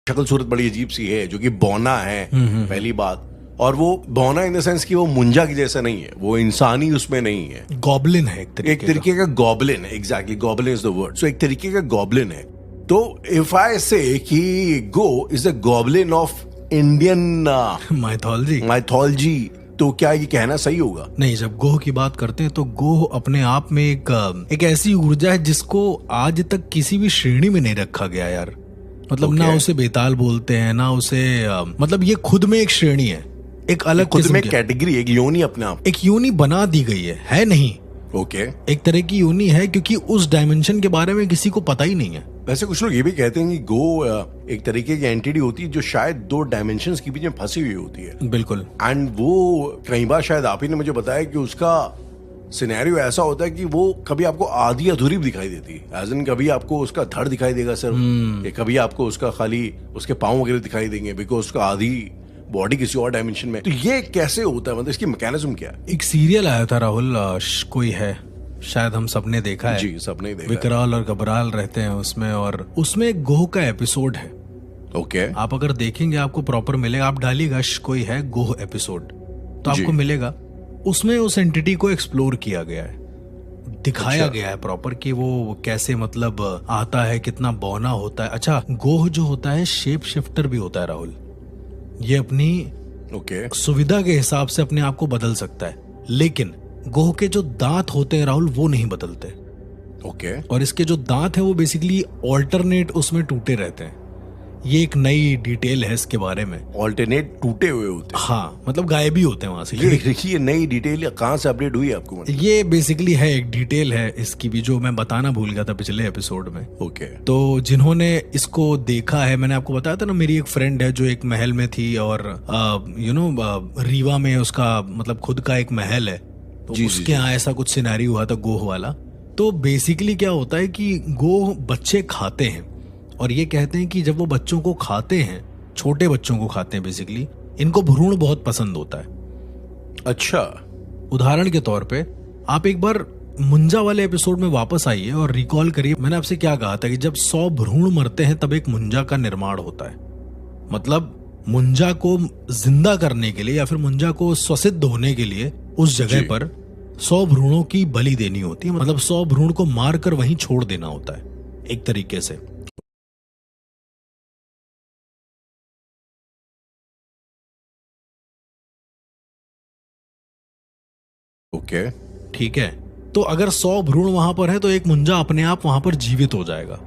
शक्ल सूरत बड़ी अजीब सी है, जो कि बौना है पहली बात। और वो बौना इन द सेंस कि वो मुंजा की जैसा नहीं है, वो इंसानी उसमें नहीं है, गॉब्लिन है एक तरीके का गॉब्लिन है। Exactly, goblin is the word. So एक तरीके का गॉब्लिन है। तो इफ आई से कि go is the goblin of Indian mythology, तो क्या ये कहना सही होगा? नहीं, जब गोह की बात करते हैं तो गोह अपने आप में एक ऐसी ऊर्जा है जिसको आज तक किसी भी श्रेणी में नहीं रखा गया यार। मतलब ना उसे बेताल बोलते हैं, ना उसे मतलब ये खुद में एक श्रेणी है, एक अलग खुद में कैटेगरी, एक योनि अपने आप, एक योनि बना दी गई है नहीं? एक तरह की योनि है, क्योंकि उस डायमेंशन के बारे में किसी को पता ही नहीं है। वैसे कुछ लोग ये भी कहते हैं कि गो एक तरीके की एंटिटी होती है जो शायद दो डायमेंशंस के बीच में फंसी हुई होती है। बिल्कुल। एंड वो कई बार शायद आप ही ने मुझे बताया कि उसका सिनेरियो ऐसा होता है कि वो कभी आपको आधी अधूरी भी दिखाई देती है। एज इन कभी आपको उसका धड़ दिखाई देगा सर, या कभी आपको उसका खाली उसके पाँव वगैरह दिखाई देंगे, बिकॉज उसका आधी बॉडी किसी और डायमेंशन में। तो ये कैसे होता है, मतलब इसकी मैकेनिज्म क्या है? एक सीरियल आया था राहुल, कोई है, शायद हम सबने देखा है। जी, सबने देखा। विकराल और घबराल रहते हैं उसमें, और उसमें एक गोह का एपिसोड है। आप अगर देखेंगे आपको प्रॉपर मिलेगा। आप डालिएगा कोई है गोह एपिसोड तो आपको मिलेगा। उसमें उस एंटिटी को एक्सप्लोर किया गया है, दिखाया गया है प्रॉपर कि वो कैसे मतलब आता है, कितना बौना होता है। अच्छा, गोह जो होता है शेप शिफ्टर भी होता है राहुल। ये अपनी सुविधा के हिसाब से अपने आप को बदल सकता है, लेकिन गोह के जो दांत होते हैं राहुल वो नहीं बदलते। और इसके जो दांत हैं वो बेसिकली ऑल्टरनेट उसमें टूटे रहते हैं। ये एक नई डिटेल है इसके बारे में। ऑल्टरनेट टूटे हुए होते हैं? हाँ, मतलब गायब ही होते हैं वहां से। ये नई डिटेल कहाँ से अपडेट हुई आपको? मतलब ये बेसिकली है, एक डिटेल है इसकी भी जो मैं बताना भूल गया था पिछले एपिसोड में। तो जिन्होंने इसको देखा है, मैंने आपको बताया था ना, मेरी एक फ्रेंड है जो एक महल में थी, और रीवा में उसका मतलब खुद का एक महल है, तो उसके यहाँ ऐसा कुछ सिनेरियो हुआ था गोह वाला। तो बेसिकली क्या होता है कि गोह बच्चे खाते हैं, और ये कहते हैं कि जब वो बच्चों को खाते हैं, छोटे बच्चों को खाते हैं बेसिकली, इनको भ्रूण बहुत पसंद होता है। अच्छा, उदाहरण के तौर पे आप एक बार मुंजा वाले एपिसोड में वापस आइए और रिकॉल करिए, मैंने आपसे क्या कहा था कि जब 100 भ्रूण मरते हैं तब एक मुंजा का निर्माण होता है। मतलब मुंजा को जिंदा करने के लिए या फिर मुंजा को स्वसिद्ध होने के लिए उस जगह पर 100 भ्रूणों की बलि देनी होती है। मतलब 100 भ्रूण को मारकर वहीं छोड़ देना होता है एक तरीके से। ठीक है, तो अगर 100 भ्रूण वहां पर है तो एक मुंजा अपने आप वहां पर जीवित हो जाएगा।